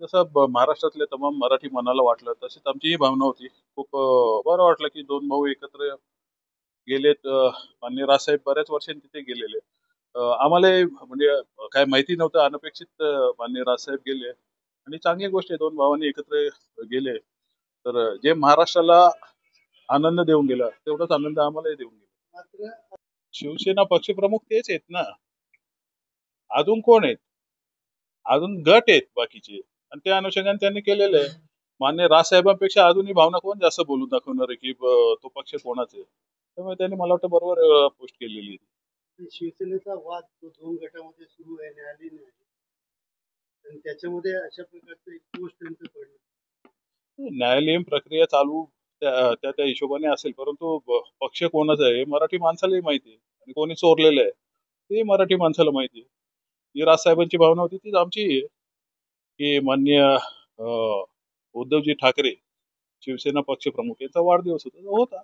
जसं महाराष्ट्रातल्या तमाम मराठी मनाला वाटलं तशीच आमची ही भावना होती. खूप बरं वाटलं की दोन भाऊ एकत्र गेलेत. माननीय राजसाहेब बऱ्याच वर्षांनी तिथे गेलेले. आम्हालाही म्हणजे काय माहिती नव्हतं. अनपेक्षित माननीय राजसाहेब गेले आणि चांगली गोष्ट आहे, दोन भावांनी एकत्र गेले. तर जे महाराष्ट्राला आनंद देऊन गेला तेवढाच आनंद आम्हालाही देऊन गेला. शिवसेना पक्षप्रमुख तेच आहेत ना. अजून कोण आहेत? अजून गट आहेत बाकीचे आणि त्या अनुषंगाने त्यांनी केलेलं आहे. मान्य राजसाहेबांपेक्षा अजूनही भावना कोण जास्त बोलून दाखवणार आहे की तो पक्ष कोणाचा आहे. त्यामुळे त्यांनी मला वाटतं बरोबर पोस्ट केलेली आहे. शिवसेनेचा वाद तो दोन गटामध्ये सुरू आहे, न्यायालयीन आहे आणि त्याच्यामध्ये अशा प्रकारचं एक पोस्ट त्यांचं पडलं. न्यायालयीन प्रक्रिया चालू त्या त्या त्या हिशोबाने असेल, परंतु पक्ष कोणाचा आहे हे मराठी माणसालाही माहिती आहे आणि कोणी चोरलेलं आहे ते मराठी माणसाला माहिती आहे. जी राजसाहेबांची भावना होती तीच आमची आहे की माननीय उद्धवजी ठाकरे शिवसेना पक्षप्रमुख यांचा वाढदिवस होता, तो होता.